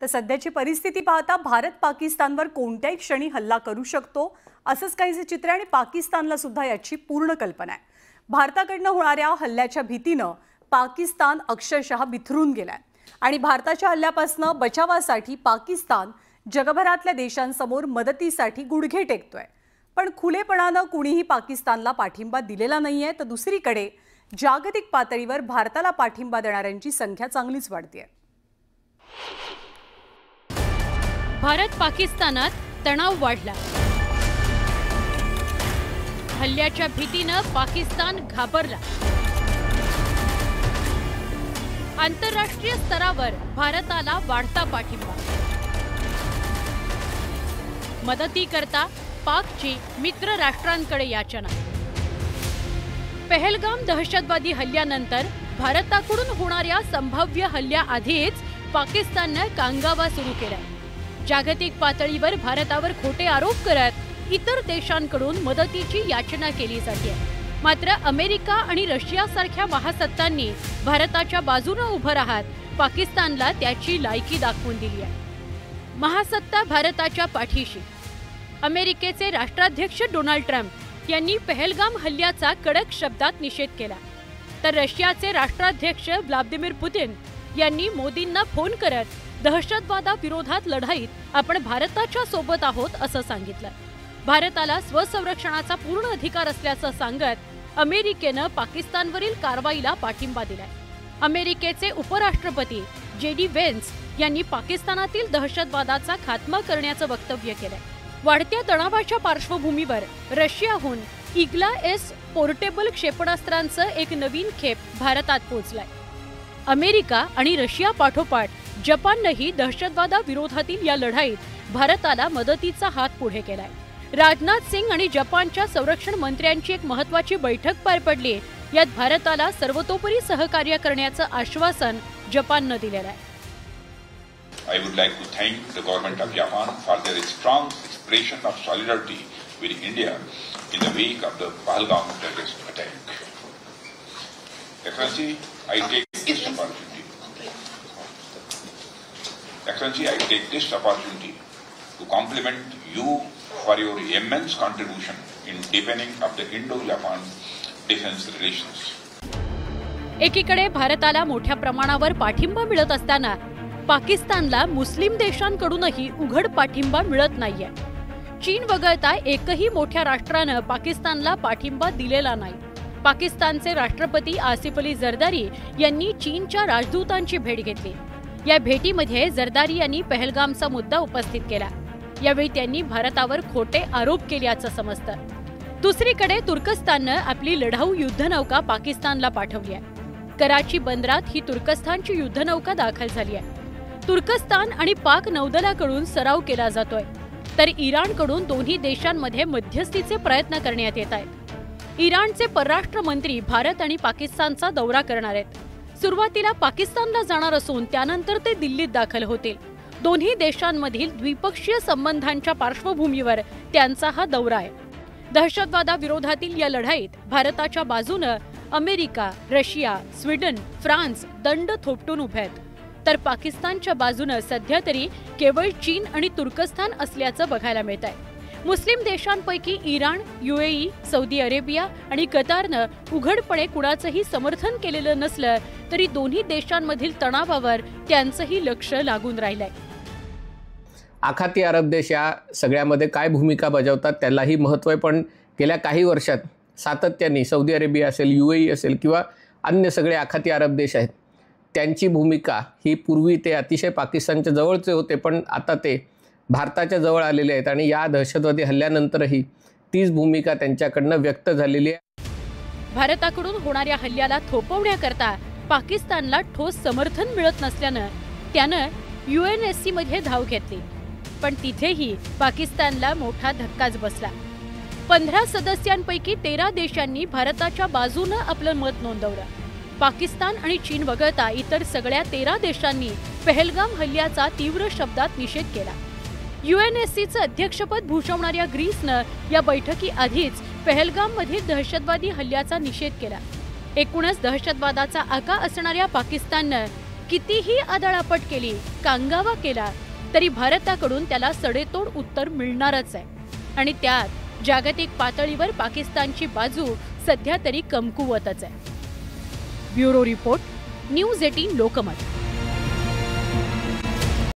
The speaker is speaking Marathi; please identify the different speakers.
Speaker 1: तर सध्याची परिस्थिती पाहता भारत पाकिस्तानवर कोणत्याही क्षणी हल्ला करू शकतो असंच काहीसे चित्र आणि पाकिस्तानला सुद्धा याची पूर्ण कल्पना आहे। भारताकडनं होणाऱ्या हल्ल्याच्या भीतीनं पाकिस्तान अक्षरशः बिथरून गेलाय आणि भारताच्या हल्ल्यापासून बचावासाठी पाकिस्तान जगभरातल्या देशांसमोर मदतीसाठी गुडघे टेकतोय। पण खुलेपणानं कुणीही पाकिस्तानला पाठिंबा दिलेला नाहीये, तर दुसरीकडे जागतिक पातळीवर भारताला पाठिंबा देणाऱ्यांची संख्या चांगलीच वाढतेय।
Speaker 2: भारत पाकिस्तानात तणाव वाढला। हल्ल्याच्या भीतीनं पाकिस्तान घाबरला। आंतरराष्ट्रीय स्तरावर भारताला वाढता पाठिंबा। मदतीकरता पाकची मित्र राष्ट्रांकडे याचना। पहलगाम दहशतवादी हल्ल्यानंतर भारताकडून होणाऱ्या संभाव्य हल्ल्याआधीच पाकिस्तानने कांगावा सुरू केलाय। जागतिक पातळीवर भारतावर खोटे आरोप करत इतर देशांकडून मदतीची याचना केली जाते। मात्र अमेरिका आणि रशियासारख्या महासत्तांनी भारताच्या बाजूने उभं राहत पाकिस्तानला त्याची लायकी दाखवून दिली आहे। महासत्ता भारताच्या पाठीशी। अमेरिकेचे राष्ट्राध्यक्ष डोनाल्ड ट्रम्प यांनी पहलगाम हल्ल्याचा कडक शब्दात निषेध केला, तर रशियाचे राष्ट्राध्यक्ष व्लादिमीर पुतिन यांनी मोदींना फोन करत दहशतवादाविरोधात लढाईत आपण भारताच्या सोबत आहोत असं सांगितलं। भारताला स्वसंरक्षणाचा पूर्ण अधिकार असल्याचं सांगत अमेरिकेनं पाकिस्तानवरील कारवाईला पाठिंबा दिलाय। अमेरिकेचे उपराष्ट्रपती जेडी वेन्स यांनी पाकिस्तानातील दहशतवादाचा खात्मा करण्याचं वक्तव्य केलंय। वाढत्या तणावाच्या पार्श्वभूमीवर रशियाहून इग्ला-एस पोर्टेबल क्षेपणास्त्रांचं एक नवीन खेप भारतात पोहोचलाय। अमेरिका आणि रशिया पाठोपाठ जपाननेही दहशतवादाविरोधातील या लढाईत भारताला मदतीचा हात पुढे केलाय। राजनाथ सिंग आणि जपानच्या संरक्षण मंत्र्यांची एक महत्त्वाची बैठक पार पडली। यात भारताला सर्वतोपरी सहकार्य करण्याचं आश्वासन जपानने दिलेलं आहे।
Speaker 3: I would like to thank the government of Japan for their strong expression of solidarity with India in the wake of the Pahalgam terrorist attack. Excellency, I take this opportunity to compliment you for your immense contribution in deepening of the Indo-Japan defense relations.
Speaker 2: एकीकडे भारताला मोठ्या प्रमाणावर पाठिंबा मिळत असताना पाकिस्तानला मुस्लिम देशांकडूनही उघड पाठिंबा मिळत नाहीये। चीन वगळता एकही मोठ्या राष्ट्रानं पाकिस्तानला पाठिंबा दिलेला नाही। पाकिस्तानचे राष्ट्रपती आसिफ अली झरदारी यांनी चीनच्या राजदूतांची भेट घेतली। या भेटीमध्ये झरदारी यांनी पहलगामचा मुद्दा उपस्थित केला। यावेळी त्यांनी भारतावर खोटे आरोप केल्याचं समजतं। दुसरीकडे तुर्कस्ताननं आपली लढाऊ युद्धनौका पाकिस्तानला पाठवली आहे। कराची बंदरात ही तुर्कस्तानची युद्धनौका दाखल झाली आहे। तुर्कस्तान आणि पाक नौदलाकडून सराव केला जातोय, तर इराणकडून दोन्ही देशांमध्ये मध्यस्थीचे प्रयत्न करण्यात येत आहेत। इराणचे परराष्ट्र मंत्री भारत आणि पाकिस्तानचा दौरा करणार आहेत। सुरुवातीला पाकिस्तानला जाणार असून त्यानंतर ते दिल्लीत दाखल होतील। दोन्ही देशांमधील द्विपक्षीय संबंधांच्या पार्श्वभूमीवर त्यांचा हा दौरा आहे। दहशतवादाविरोधातील या लढाईत भारताच्या बाजूने अमेरिका, रशिया, स्वीडन, फ्रान्स दंड थोपटून उभे आहेत, तर पाकिस्तानच्या बाजूने सध्या तरी केवळ चीन आणि तुर्कस्तान असल्याचं बघायला मिळत आहे। मुस्लिम देशांपैकी इराण, UAE, सौदी अरेबिया आणि कतारनं उघडपणे कुणाचंही समर्थन केलेलं नसलं तरी दोन्ही देशांमधील तणावावर त्यांचंही लक्ष लागून राहिलंय।
Speaker 4: आखाती अरब देश या सगळ्यामध्ये काय भूमिका बजावतात त्यालाही महत्त्व आहे, पण गेल्या काही वर्षात सातत्याने सौदी अरेबिया असेल, UAE असेल किंवा अन्य सगळे आखाती अरब देश आहेत, त्यांची भूमिका ही पूर्वी ते अतिशय पाकिस्तानच्या जवळचे होते, पण आता ते भारताच्या जवळ आलेले आहेत आणि या दहशतवादी हल्ल्यानंतरही तीच भूमिका त्यांच्याकडनं व्यक्त झालेली आहे।
Speaker 2: भारताकडून होणाऱ्या हल्ल्याला थोपवण्याकरता पाकिस्तानला ठोस समर्थन मिळत नसल्यानं त्यानं UNSC मध्ये धाव घेतली, पण तिथेही पाकिस्तानला मोठा धक्काच बसला। 15 सदस्यांपैकी 13 देशांनी भारताच्या बाजूने आपलं मत नोंदवलं। पाकिस्तान आणि चीन वगळता इतर सगळ्या 13 देशांनी पहलगाम हल्ल्याचा तीव्र शब्दात निषेध केला। UNSCचं अध्यक्षपद भूषवणाऱ्या ग्रीसनं या बैठकीआधीच पहलगाममधील दहशतवादी हल्ल्याचा निषेध केला। एकूणच दहशतवादाचा आका असणाऱ्या पाकिस्ताननं कितीही आदळापट केली, कांगावा केला तरी भारताकडून त्याला सडेतोड उत्तर मिळणारच आहे. आणि त्यात जागतिक पातळीवर पाकिस्तानची बाजू सध्या तरी कमकुवतच आहे. Bureau report, news 18 Lokmat.